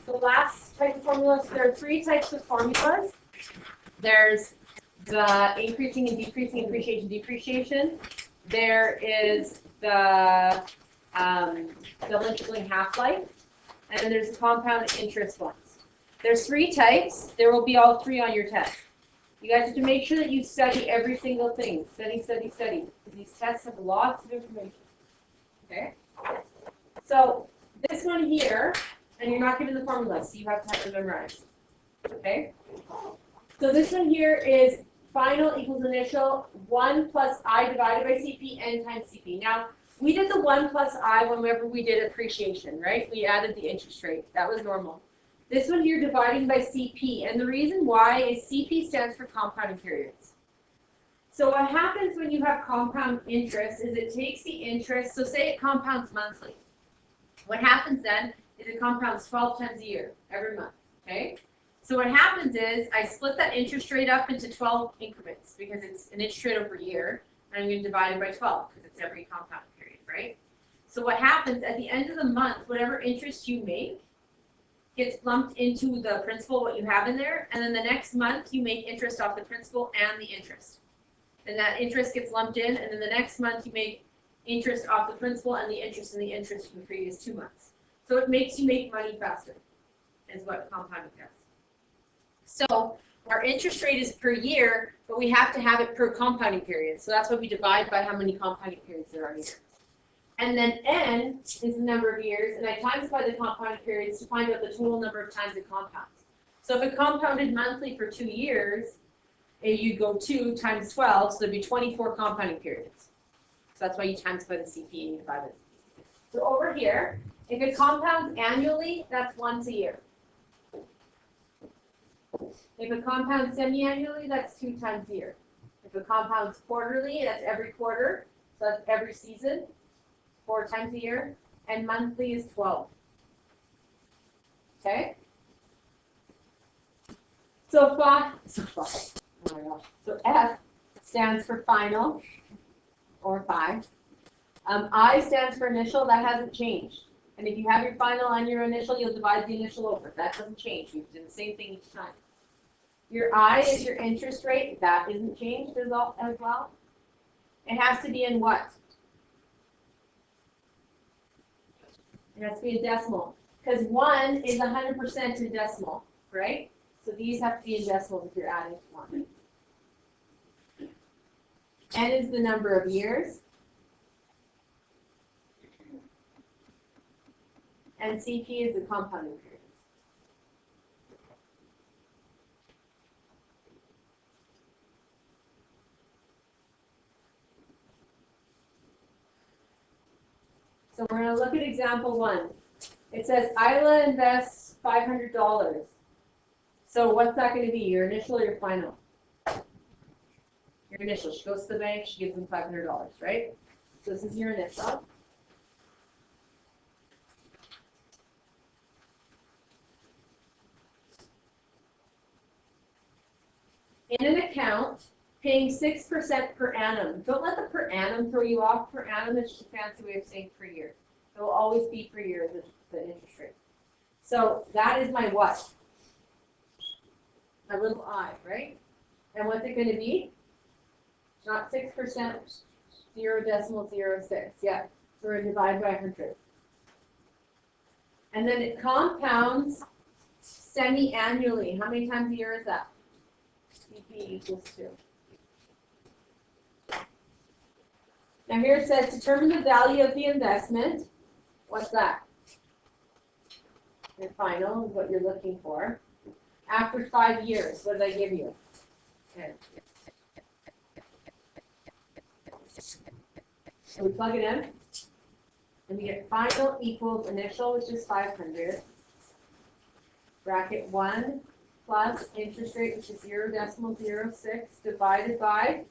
the last type of formulas, there are three types of formulas. There's the increasing and decreasing appreciation depreciation. There is the limiting half-life, and then there's the compound interest ones. There's three types. There will be all three on your test. You guys have to make sure that you study every single thing. Study, study, study. These tests have lots of information. Okay? So this one here, and you're not given the formula, so you have to have it memorized. Okay? So this one here is final equals initial 1 plus I divided by CP n times CP. Now, we did the 1 plus I whenever we did appreciation, right? We added the interest rate. That was normal. This one here dividing by CP, and the reason why is CP stands for compounding periods. So what happens when you have compound interest is it takes the interest, so say it compounds monthly. What happens then is it compounds 12 times a year, every month, okay? So what happens is I split that interest rate up into 12 increments because it's an interest rate over a year, and I'm going to divide it by 12 because it's every compound period, right? So what happens at the end of the month, whatever interest you make gets lumped into the principal, what you have in there, and then the next month you make interest off the principal and the interest. And that interest gets lumped in, and then the next month you make interest off the principal and the interest from the previous 2 months. So it makes you make money faster, is what compounding does. So our interest rate is per year, but we have to have it per compounding period. So that's why we divide by how many compounding periods there are in a year. And then n is the number of years, and I times by the compounding periods to find out the total number of times it compounds. So if it compounded monthly for 2 years, you'd go 2 times 12, so there'd be 24 compounding periods. So that's why you times by the CP and you divide it. So over here, if it compounds annually, that's once a year. If it compounds semi-annually, that's 2 times a year. If it compounds quarterly, that's every quarter, so that's every season. 4 times a year, and monthly is 12. Okay? So F stands for final, or 5. I stands for initial, that hasn't changed. And if you have your final and your initial, you'll divide the initial over. That doesn't change. You do the same thing each time. Your I is your interest rate. That isn't changed as well. It has to be in what? It has to be a decimal, because 1 is 100% in decimal, right? So these have to be in decimals if you're adding to 1. N is the number of years, and CP is the compounding period. So we're going to look at example 1. It says Isla invests $500. So what's that going to be, your initial or your final? Your initial. She goes to the bank, she gives them $500, right? So this is your initial. In an account, paying 6% per annum. Don't let the per annum throw you off. Per annum is just a fancy way of saying per year. It will always be per year, the interest rate. So that is my what? My little I, right? And what's it going to be? Not 6%, 0.06. Yeah, so we're going to divide by 100. And then it compounds semi-annually. How many times a year is that? CP equals 2. Now here it says determine the value of the investment. What's that? Your final, what you're looking for. After 5 years, what did I give you? 10. So we plug it in, and we get final equals initial, which is 500. Bracket 1 plus interest rate, which is 0.06, divided by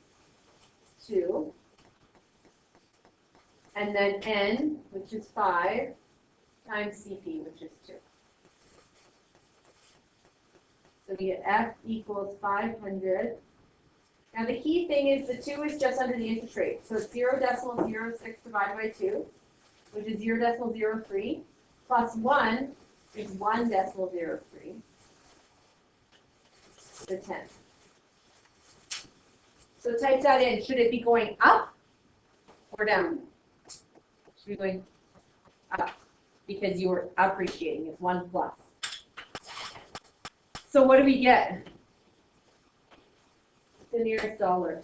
2. And then n, which is 5, times CP, which is 2. So we get F equals 500. Now the key thing is the 2 is just under the interest rate. So it's 0.06 divided by 2, which is 0.03, plus 1, is 1.03 to the 10th. So type that in. Should it be going up or down? Should be going up because you were appreciating. It's 1 plus. So what do we get? The nearest dollar.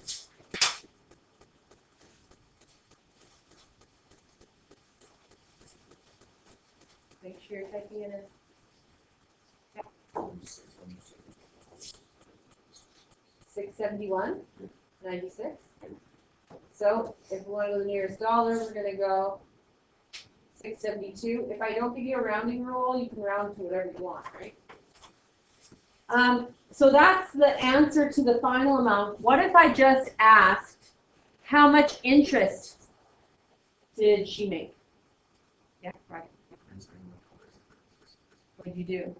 Make sure you're typing in it. Yeah. 671.96. So if we want to go to the nearest dollar, we're going to go 672. If I don't give you a rounding rule, you can round to whatever you want, right? So that's the answer to the final amount. What if I just asked how much interest did she make? Yeah, right. What did you do?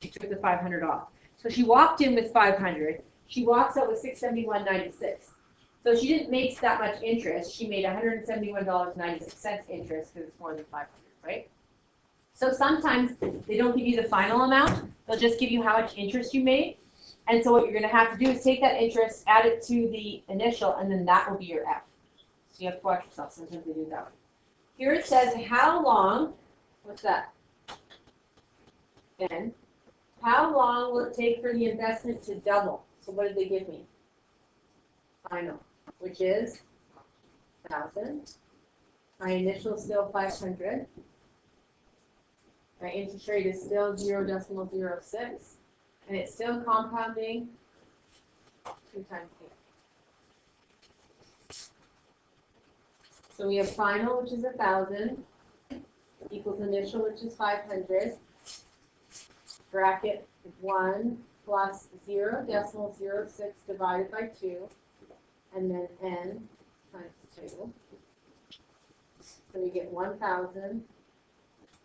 She took the 500 off. So she walked in with 500. She walks out with 671.96. So she didn't make that much interest. She made $171.96 interest because it's more than 500, right? So sometimes they don't give you the final amount. They'll just give you how much interest you made. And so what you're going to have to do is take that interest, add it to the initial, and then that will be your F. So you have to watch yourself. Sometimes they do that way. Here it says how long, what's that? N. How long will it take for the investment to double? So what did they give me? Final, which is 1,000. My initial is still 500. My interest rate is still 0.06, and it's still compounding 2 times 8. So we have final, which is 1,000, equals initial, which is 500. Bracket 1 plus 0.06 divided by 2, and then n times 2. So we get 1,000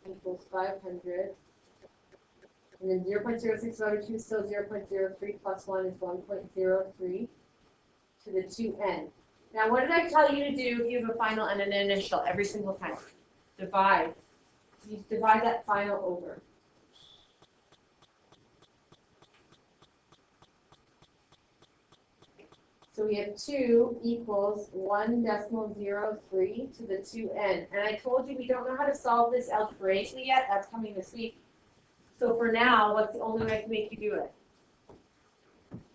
equals 500. And then 0.06 divided by 2 is still 0.03 plus 1 is 1.03 to the 2n. Now what did I tell you to do if you have a final and an initial every single time? Divide. You divide that final over. So we have 2 equals 1.03 to the 2n. And I told you we don't know how to solve this algebraically yet. That's coming this week. So for now, what's the only way I can make you do it?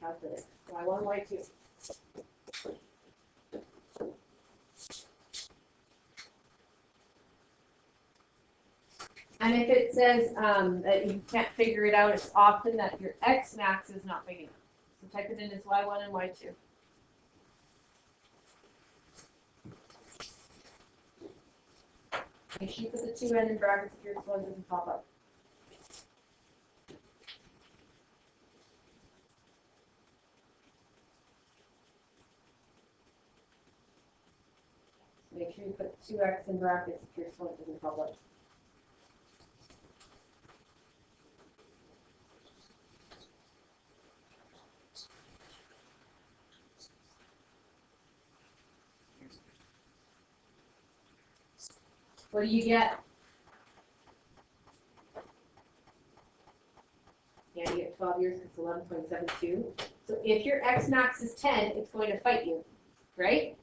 Calculate. Y1, Y2. And if it says that you can't figure it out, it's often that your x max is not big enough. So type it in as Y1 and Y2. Make sure you put the 2n in brackets if your one doesn't pop up. Make sure you put 2x in brackets if your one doesn't pop up. What do you get? Yeah, you get 12 years, it's 11.72. So if your x max is 10, it's going to fight you, right?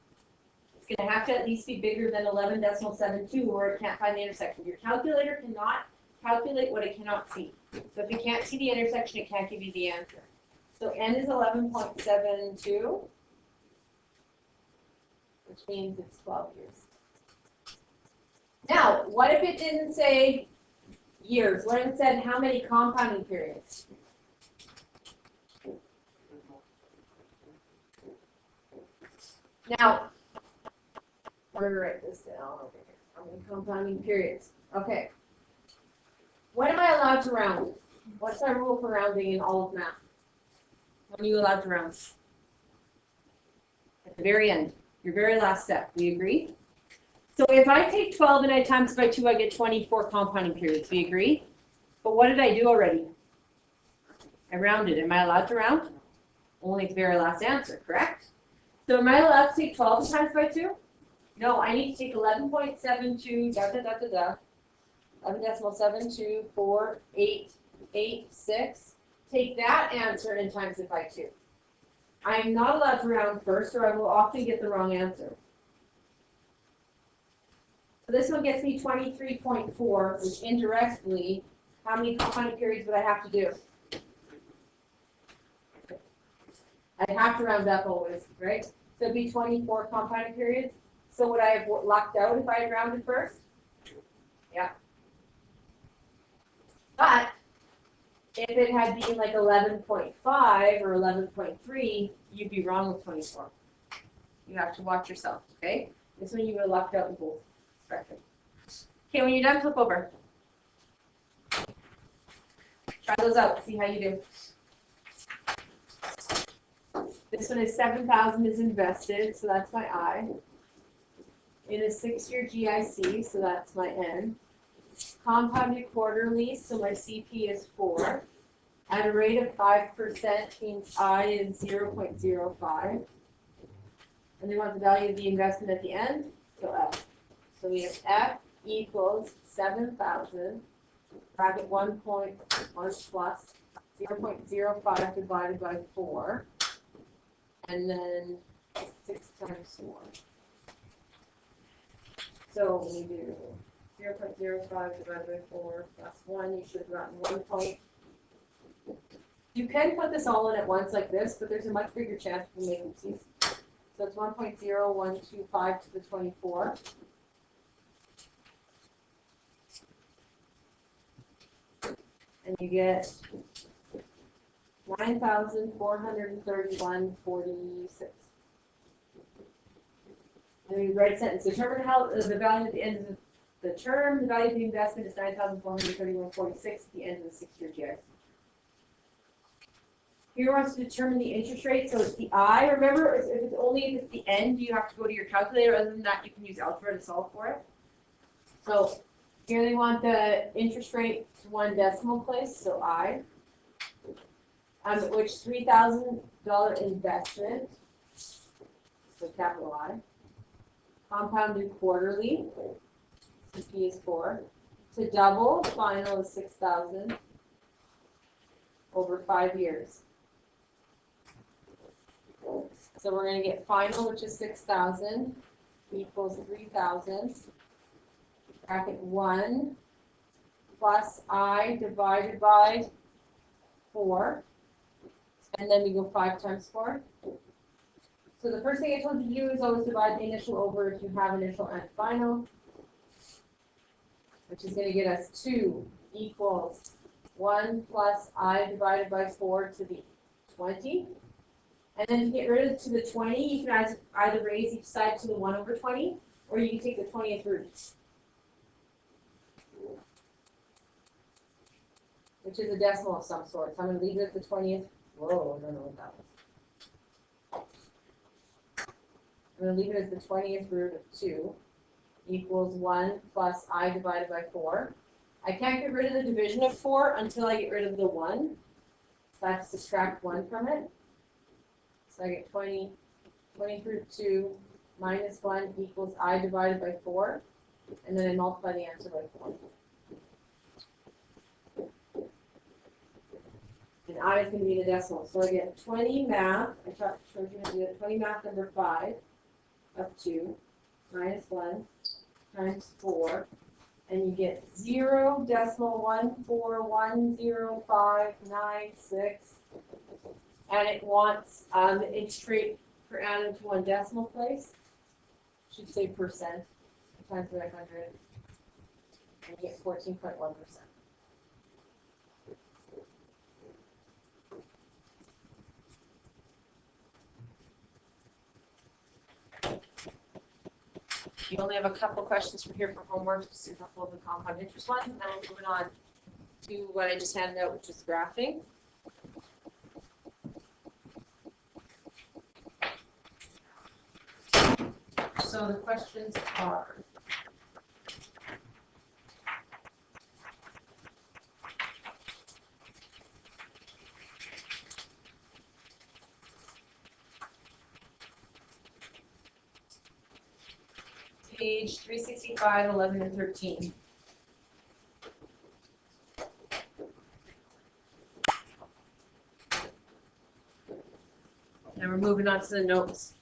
It's going to have to at least be bigger than 11.72 or it can't find the intersection. Your calculator cannot calculate what it cannot see. So if you can't see the intersection, it can't give you the answer. So n is 11.72, which means it's 12 years. Now, what if it didn't say years? What if it said how many compounding periods? Now, I'm going to write this down over here. How many compounding periods? Okay. When am I allowed to round? What's my rule for rounding in all of math? When are you allowed to round? At the very end. Your very last step. We agree? So if I take 12 and I times by 2, I get 24 compounding periods. We agree? But what did I do already? I rounded. Am I allowed to round? Only the very last answer, correct? So am I allowed to take 12 times by 2? No, I need to take 11.72, 11.7248886. Take that answer and times it by 2. I'm not allowed to round first, or I will often get the wrong answer. So this one gets me 23.4, which indirectly, how many compounded periods would I have to do? I'd have to round up always, right? So it'd be 24 compounded periods. So would I have lucked out if I had rounded first? Yeah. But if it had been like 11.5 or 11.3, you'd be wrong with 24. You have to watch yourself, okay? This one you would have lucked out in both directions. Okay, when you're done, flip over. Try those out, see how you do. This one is 7,000 is invested, so that's my I. In a 6-year GIC, so that's my N. Compounded quarterly, so my CP is 4. At a rate of 5% means I is 0.05. And they want the value of the investment at the end, so F. So we have F equals 7,000, bracket 1.1 plus 0.05 divided by 4. And then 6 times 4. So when you do 0.05 divided by 4 plus 1, you should have gotten 1 point. You can put this all in at once like this, but there's a much bigger chance of making these. So it's 1.0125 to the 24. And you get 9,431.46. And we write a sentence. Determine how the value at the end of the term. The value of the investment is 9,431.46 at the end of the 6-year GIC. Here wants to determine the interest rate, so it's the I. Remember, if it's the end, you have to go to your calculator. Other than that, you can use algebra to solve for it. So here they want the interest rate to 1 decimal place, so I. Which $3,000 investment, so capital I. Compounded quarterly, CP is 4. To double, final is 6,000 over 5 years. So we're going to get final, which is 6,000, equals 3,000, bracket 1, plus I divided by 4, and then we go 5 times 4. So the first thing I told you to do is always divide the initial over if you have initial and final, which is going to get us 2 equals 1 plus I divided by 4 to the 20. And then to get rid of to the 20, you can either raise each side to the 1 over 20, or you can take the 20th root, which is a decimal of some sort. So I'm going to leave it at the 20th. Whoa, I don't know what that was. I'm going to leave it as the 20th root of 2 equals 1 plus I divided by 4. I can't get rid of the division of 4 until I get rid of the 1. So I have to subtract 1 from it. So I get 20 root 2 minus 1 equals I divided by 4. And then I multiply the answer by 4. And I is going to be the decimal. So I get 20 math, I showed you how to do it, 20 math number 5 of 2 minus 1 times 4. And you get 0.1410596. And it wants the interest rate per annum to 1 decimal place. Should say percent times by 100. And you get 14.1%. You only have a couple questions from here for homework, just a couple of the compound interest ones, and then we're moving on to what I just handed out, which is graphing. So the questions are, page 365, 11, and 13. And we're moving on to the notes.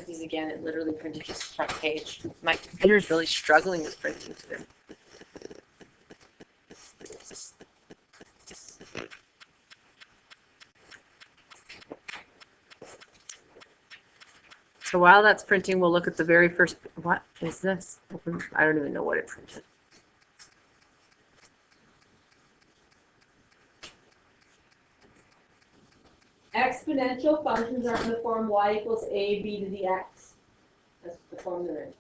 These again, it literally printed just the front page. My computer is really struggling with printing today. So while that's printing, we'll look at the very first. What is this? I don't even know what it printed. Exponential functions are in the form y equals a b to the x. That's the form they're in.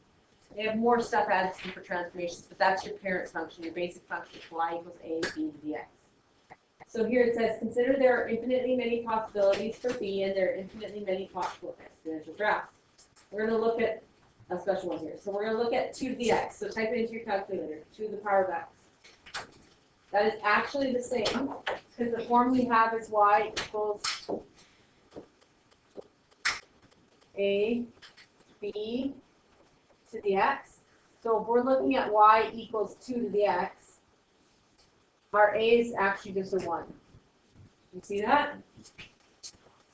They have more stuff added to them for transformations, but that's your parent function. Your basic function is y equals a b to the x. So here it says, consider there are infinitely many possibilities for b, and there are infinitely many possible exponential graphs. We're going to look at a special one here. So we're going to look at 2 to the x. So type it into your calculator, 2 to the power of x. That is actually the same, because the form we have is y equals a b to the x. So if we're looking at y equals 2 to the x, our a is actually just a 1. You see that? So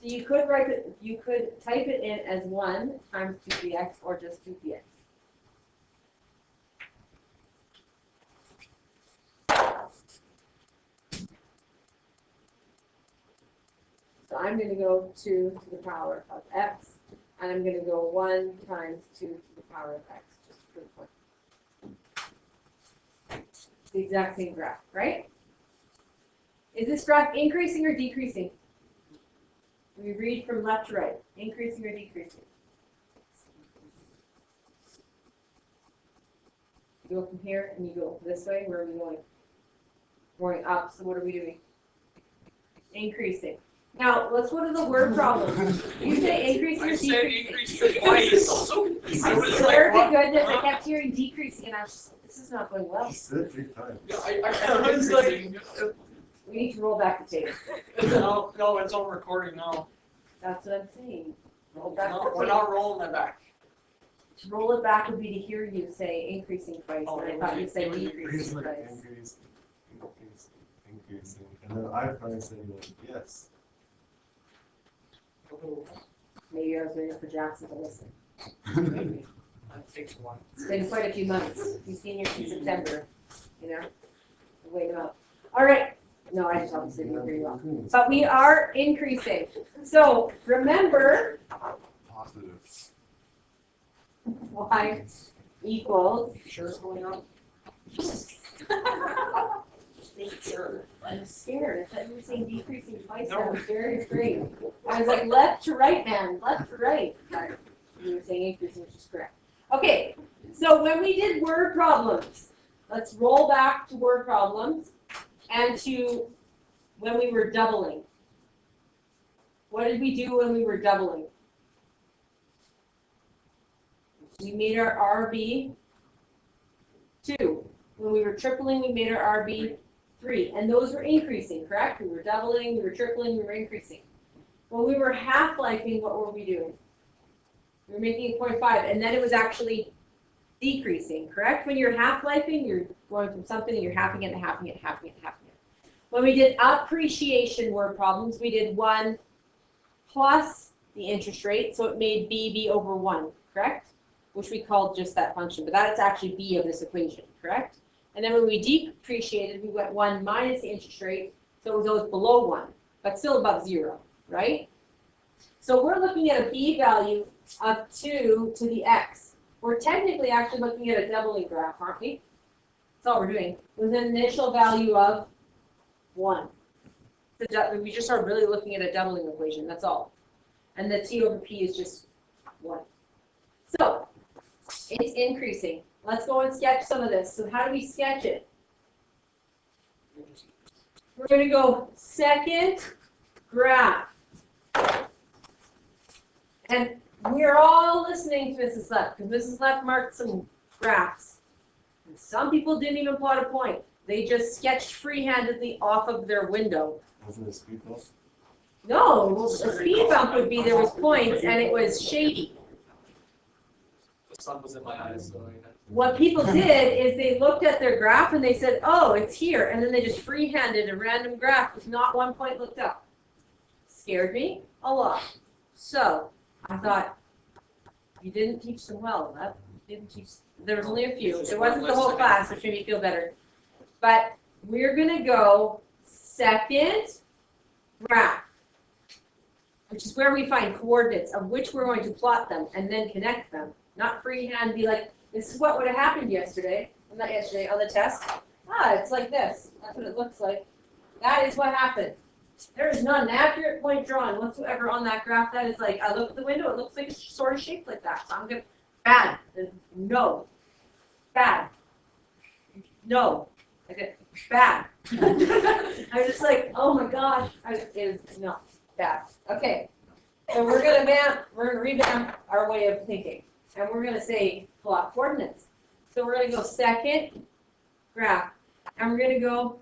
you could write it, you could type it in as 1 times 2 to the x, or just 2 to the x. So I'm going to go 2 to the power of x, and I'm going to go 1 times 2 to the power of x, just for the point. It's the exact same graph, right? Is this graph increasing or decreasing? We read from left to right. Increasing or decreasing? You go from here and you go this way. Where are we going? We're going up. So what are we doing? Increasing. Now, let's go to the word problem. You say increasing or decreasing? I said increasing twice. I was like, what? Goodness, I kept hearing decreasing, and I was just, this is not going well. You said 3 times. Yeah, I was like, we need to roll back the tape. no, it's on recording now. That's what I'm saying. Roll No, back the we're tape. not rolling it back. To roll it back would be to hear you say increasing twice, Oh, and I thought you said increasing decreasing Like twice. increasing. And then I finally said, yes. Maybe I was waiting for Jackson to listen. Maybe. That takes one. It's been quite a few months. He's seen you in September, you know? Wait him up. All right. No, I just obviously didn't hear you well. But we are increasing. So remember, Positive. y equals. Sure it's going up? Sure. I'm scared. I thought you were saying decreasing twice. No. That was very afraid. I was like, left to right, man. Left to right. You were saying increasing, which is correct. Okay. So when we did word problems, let's roll back to word problems and to when we were doubling. What did we do when we were doubling? We made our RB 2. When we were tripling, we made our RB 3. And those were increasing, correct? We were doubling, we were tripling, we were increasing. When we were half-lifing, what were we doing? We were making it 0.5, and then it was actually decreasing, correct? When you're half-lifing, you're going from something and you're halving it and halving it and halving it and halving it. When we did appreciation word problems, we did 1 plus the interest rate, so it made b over 1, correct? Which we called just that function, but that's actually b of this equation, correct? And then when we depreciated, we went 1 minus the interest rate, so it goes below 1, but still above 0, right? So we're looking at a b value of 2 to the x. We're technically actually looking at a doubling graph, aren't we? That's all we're doing, with an initial value of 1. We just are really looking at a doubling equation, that's all. And the t over p is just 1. So, it's increasing. Let's go and sketch some of this. So how do we sketch it? We're going to go second graph. And we're all listening to Mrs. Leff, because Mrs. Leff marked some graphs. Some people didn't even plot a point. They just sketched free-handedly off of their window. Wasn't it speed bump? No, a speed bump would be there was points and it was shady. The sun was in my eyes, so I. What people did is they looked at their graph and they said, oh, it's here. And then they just free-handed a random graph with not one point looked up. Scared me a lot. So I thought, you didn't teach them well. That didn't teach. There was only a few. It wasn't the whole class, which made me feel better. But we're going to go second graph, which is where we find coordinates of which we're going to plot them and then connect them. Not freehand, be like, this is what would have happened yesterday. Well, not yesterday, on the test. Ah, it's like this. That's what it looks like. That is what happened. There is not an accurate point drawn whatsoever on that graph. That is like, I look at the window, it looks like it's sort of shaped like that. So I'm going to, bad. No. Bad. No. Okay. Bad. I'm just like, oh my gosh. It is not bad. Okay. So we're going to revamp our way of thinking. And we're going to say plot coordinates. So we're going to go second graph. And we're going to go,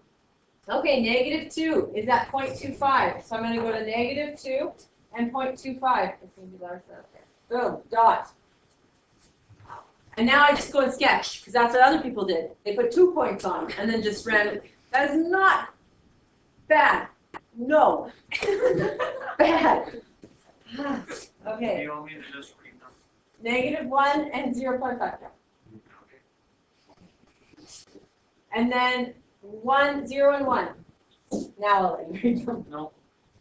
okay, -2 is at 0.25. So I'm going to go to -2 and 0.25. Boom, dot. And now I just go and sketch, because that's what other people did. They put 2 points on and then just ran it. That is not bad. No. Bad. Okay. Do you want me to just read them? -1 and 0.5. And then 1, 0, and 1. Now I'll let you read them. No.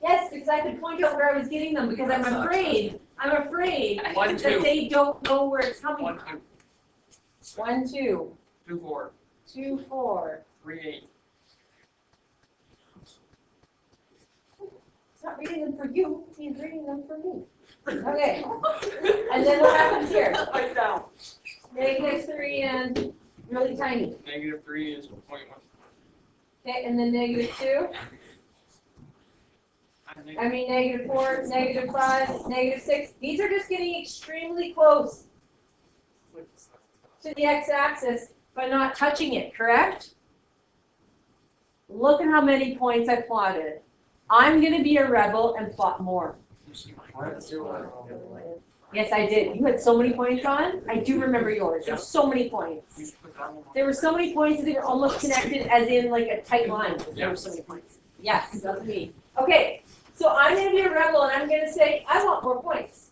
Yes, because I could point out where I was getting them, because I'm afraid 1, 2. that they don't know where it's coming 1, from. 2. 1, 2, 2, 4. 2, 4. 3, 8. He's not reading them for you, he's reading them for me. Okay. And then what happens here? Like down. -3 and really tiny. -3 is 0.1. Okay, and then -2. I mean -4, -5, -6. These are just getting extremely close to the x-axis, but not touching it, correct? Look at how many points I plotted. I'm going to be a rebel and plot more. Yes, I did. You had so many points on. I do remember yours. There's so many points. There were so many points that they were almost connected as in like a tight line. There were so many points. Yes, that's me. Okay, so I'm going to be a rebel and I'm going to say, I want more points.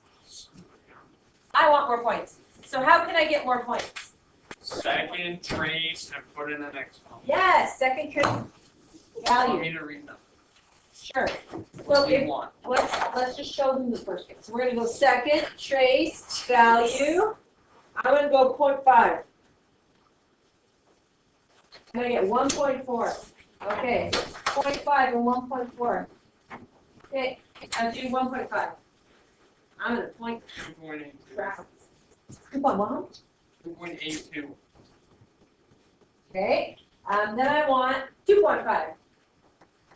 I want more points. So how can I get more points? Second, trace, and put in the next one. Yes, second You want value. me to read them? Sure. What So do you if, want? let's just show them the first one. So we're going to go second, trace, value. I'm going to go 0.5. I'm going to get 1.4. Okay, 0.5 and 1.4. Okay, I'll do 1.5. I'm going to point 2.82. crap. 2.1. 2.82. Okay, then I want 2.5.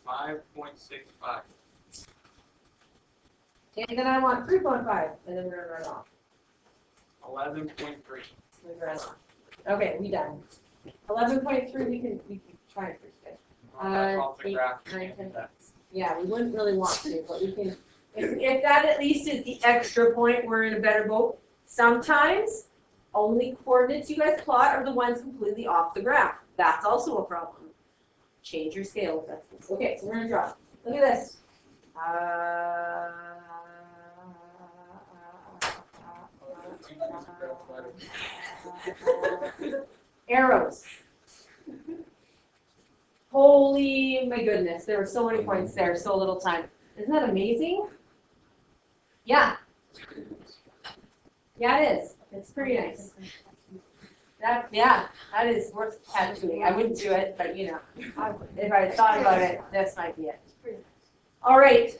5.65. Okay, then I want 3.5, and then we're going to run off. 11.3. We're run off. Okay, we done. 11.3, we can try and fix it. That's off the 8, graph. 9, 10. Yeah, we wouldn't really want to, but we can. If that at least is the extra point, we're in a better boat. Sometimes only coordinates you guys plot are the ones completely off the graph. That's also a problem. Change your scale if that's this. Okay, so we're gonna draw. Look at this. Arrows. Holy my goodness, there were so many points there, so little time. Isn't that amazing? Yeah. Yeah, it is. It's pretty nice. That is worth tattooing. I wouldn't do it, but you know, if I had thought about it, this might be it. All right.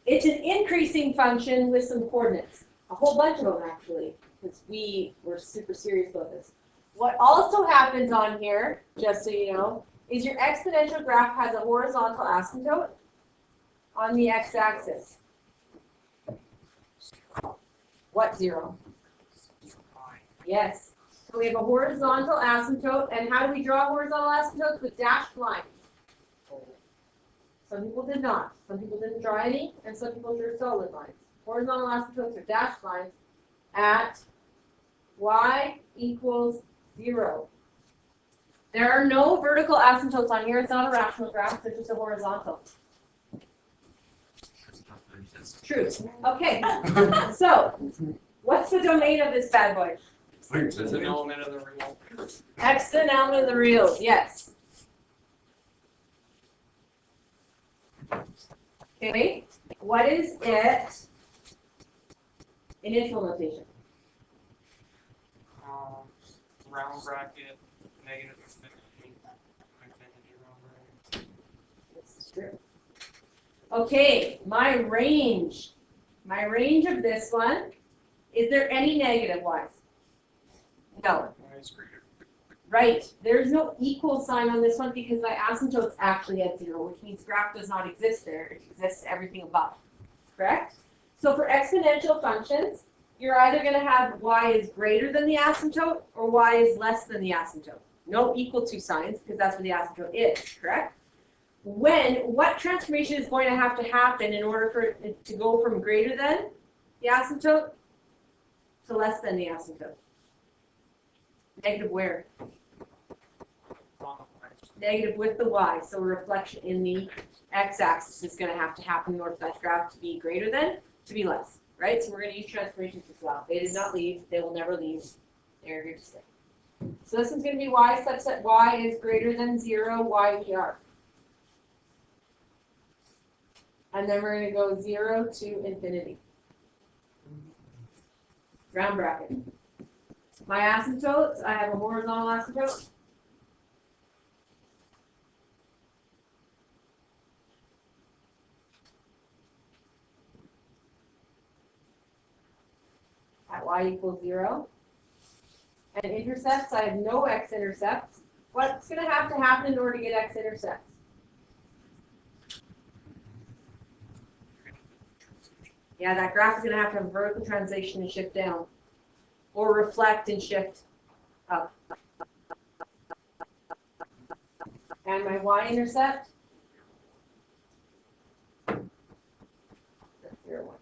It's an increasing function with some coordinates. A whole bunch of them, actually, because we were super serious about this. What also happens on here, just so you know, is your exponential graph has a horizontal asymptote on the x-axis. What 0? Yes. So we have a horizontal asymptote, and how do we draw horizontal asymptotes? With dashed lines. Some people did not. Some people didn't draw any, and some people drew solid lines. Horizontal asymptotes are dashed lines at y equals 0. There are no vertical asymptotes on here. It's not a rational graph. It's just a horizontal. True. Okay. So, what's the domain of this bad boy? There's an element of the real. X an element of the real. Yes. Okay. What is it in initial notation? Round bracket, negative infinity, infinity round bracket. This is true. Okay, my range of this one, is there any negative ones? No. Minus greater. Right, there's no equal sign on this one because my asymptote's actually at 0, which means graph does not exist there. It exists everything above, correct? So for exponential functions, you're either going to have y is greater than the asymptote or y is less than the asymptote. No equal to signs because that's what the asymptote is, correct? What transformation is going to happen in order for it to go from greater than the asymptote to less than the asymptote? Negative where? Negative with the y, so a reflection in the x-axis is going to happen in order for that graph to be greater than, to be less, right? So we're going to use transformations as well. They did not leave. They will never leave. They're here to stay. So this is going to be y such that y is greater than 0, y we are. And then we're going to go 0 to infinity. Round bracket. My asymptotes, I have a horizontal asymptote. At y equals 0. And intercepts, I have no x-intercepts. What's going to happen in order to get x-intercepts? Yeah, that graph is going to have a vertical translation and shift down. Or reflect and shift up. And my y-intercept? That's 0, 1.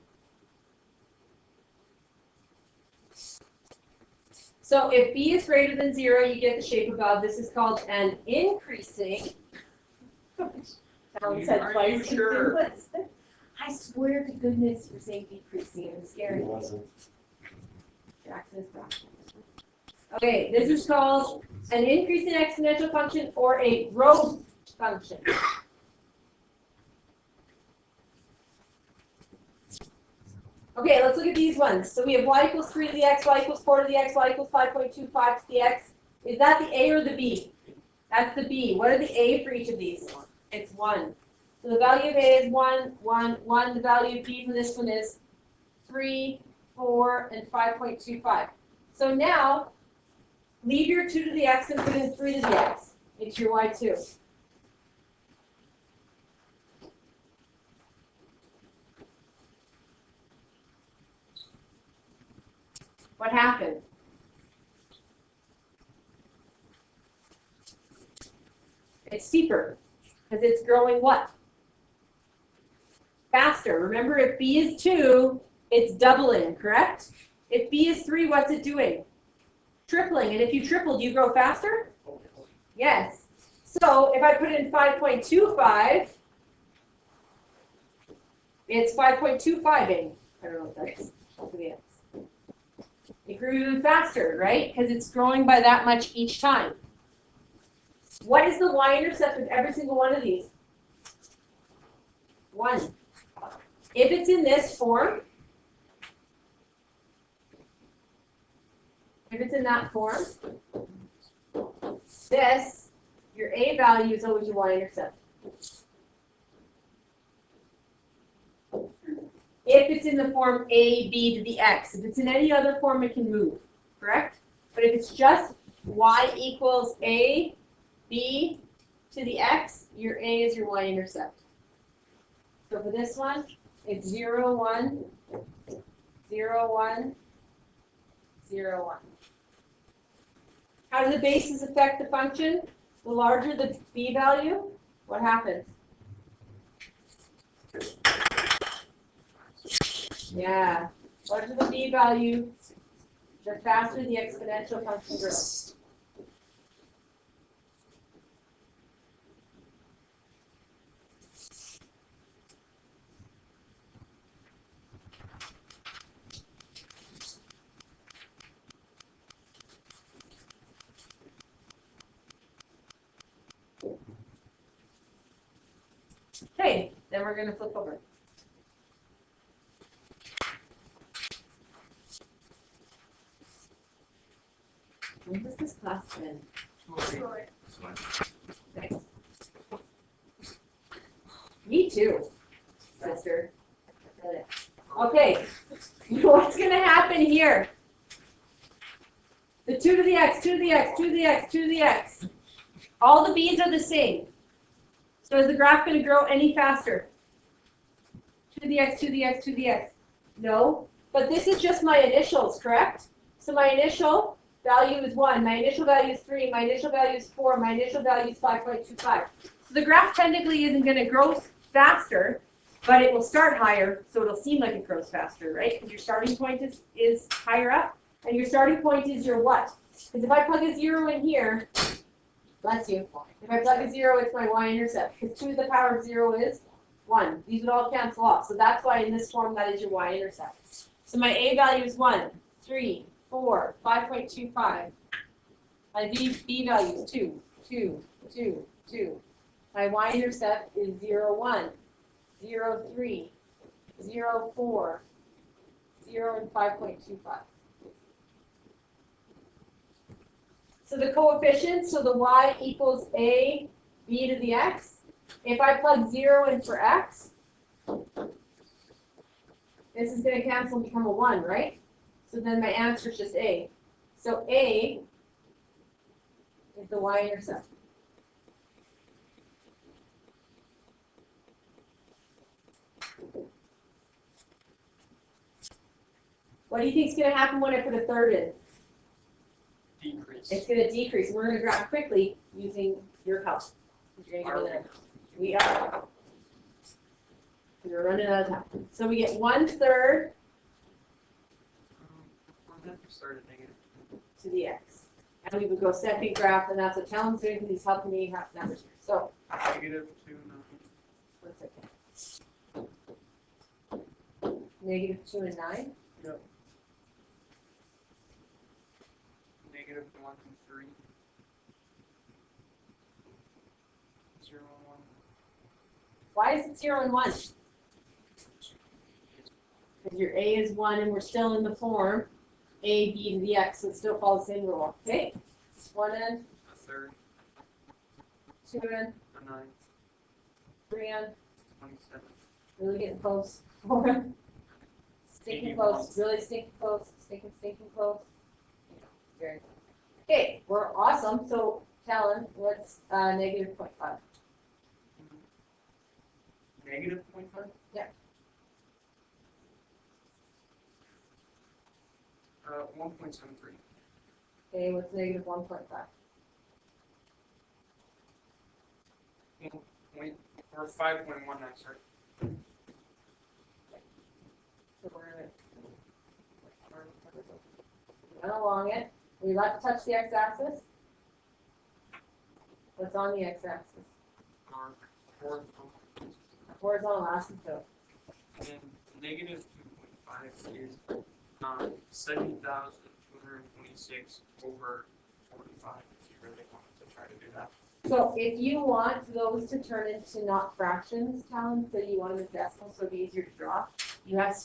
So if b is greater than 0, you get the shape above. This is called an increasing. Alan said twice. Sure? I swear to goodness you're saying decreasing. I'm scared. It wasn't. Jackson is wrong. Okay, this is called an increasing exponential function or a growth function. Okay, let's look at these ones. So we have y equals 3 to the x, y equals 4 to the x, y equals 5.25 to the x. Is that the a or the b? That's the b. What are the a for each of these? It's 1. So the value of a is 1, 1, 1. The value of b for this one is 3, 4, and 5.25. So now, leave your 2 to the x and put in 3 to the x. It's your y2. What happened? It's steeper, because it's growing what? Faster. Remember, if b is 2, it's doubling, correct? If b is 3, what's it doing? Tripling. And if you triple, do you grow faster? Yes. So if I put in 5.25, it's 5.25. I don't know what that is. It grew even faster, right? Because it's growing by that much each time. What is the y-intercept of every single one of these? 1. If it's in this form, if it's in that form, this, your a value is always your y-intercept. If it's in the form a, b to the x. If it's in any other form, it can move, correct? But if it's just y equals a, b to the x, your a is your y-intercept. So for this one, it's 0, 1, 0, 1, 0, 1. How do the bases affect the function? The larger the b value, what happens? Yeah, larger the b value, the faster the exponential function grows. Okay, then we're going to flip over. When does this class end? Thanks. Me too, sister. Okay, what's going to happen here? The 2 to the x, 2 to the x, 2 to the x, 2 to the x. All the b's are the same. So is the graph going to grow any faster? 2 to the x, 2 to the x, 2 to the x. No, but this is just my initials, correct? So my initial value is 1, my initial value is 3, my initial value is 4, my initial value is 5.25. So the graph technically isn't going to grow faster, but it will start higher, so it'll seem like it grows faster, right? Because your starting point is higher up, and your starting point is your what? Because if I plug a 0 in here, bless you, if I plug a 0, it's my y-intercept, because 2 to the power of 0 is 1. These would all cancel off, so that's why in this form that is your y-intercept. So my a value is 1, 3, 4, 5.25. My b value is 2, 2, 2, 2. My y-intercept is 0, 1, 0, 3, 0, 4, 0, and 5.25. So the coefficients, so the y equals a b to the x. If I plug 0 in for x, this is going to cancel and become a 1, right? So then my answer is just a. So a is the y-intercept. What do you think is going to happen when I put a third in? Decrease. It's going to decrease. We're going to graph quickly using your help. You're going to go there. We are. We're running out of time. So we get 1/3 to the x. And we would go second graph, and that's what Talon's doing because he's helping me have numbers here. So, -2, 1 second. -2 and 9. Yep. -1 and 3. 0 and 1. Why is it 0 and 1? Because your a is 1, and we're still in the form a b to the x, so it still follows the same rule. Okay, 1 and 1/3. 2 and 9. 3 and 27. really getting close. 4 and stinking close, really stinking close, stinking close. Very good. Okay, we're awesome. So Talon, what's -0.5? -0.5? Yeah. 1.73. Okay, what's -1.5? 5.19, sorry. So we're going to run along it. We like to touch the x-axis. What's on the x-axis? Horizontal asymptote. And -2.5 is 70,226 over 45, if you really wanted to try to do that. So if you want those to turn into not fractions, Talon, so you want them as decimals, so it'd be easier to draw, you can't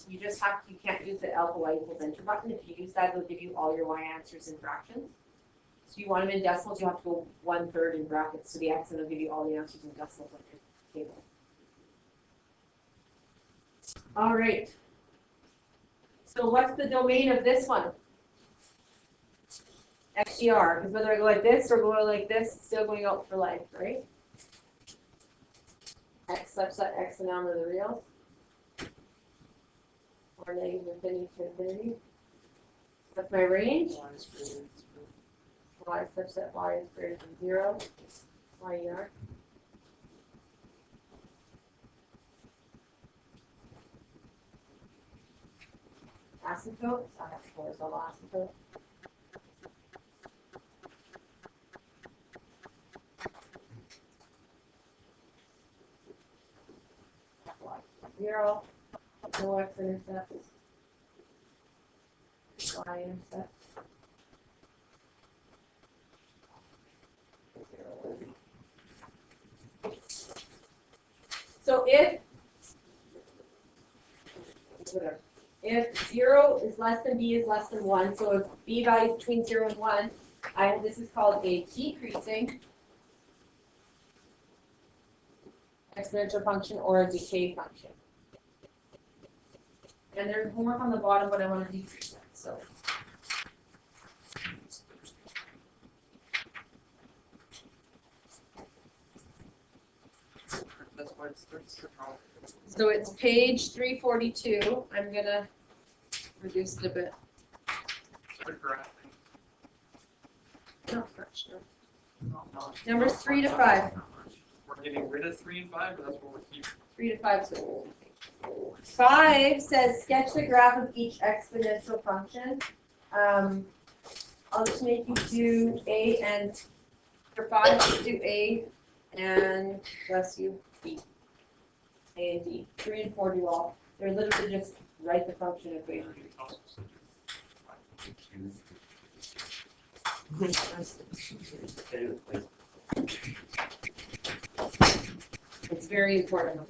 use the alpha y equals enter button. If you use that, it'll give you all your y answers in fractions. So you want them in decimals, you have to go 1/3 in brackets to the x, and it'll give you all the answers in decimals on your table. All right. So what's the domain of this one? XGR, because whether I go like this or go like this, it's still going out for life, right? X such that x the number of the reals. Or -infinity to infinity. That's my range. y such that y is greater than 0, YER. Asymptote, so I have horizontal asymptote. Y 0, no x-intercepts. Y-intercept. So if 0 is less than b is less than 1, so if b value is between 0 and 1, this is called a decreasing exponential function or a decay function. And there's homework on the bottom, but I want to decrease that. So That's why it's wrong. So it's page 342. I'm gonna reduce it a bit. Start graphing. Not much, no. Not Numbers much. 3 to 5. We're getting rid of 3 and 5, but that's what we're keeping. 3 to 5. So 5 says sketch the graph of each exponential function. I'll just make you do A and for 5, just do A and bless you, B. A and D. 3 and 4 do all. They're literally just write the function equation. It's very important.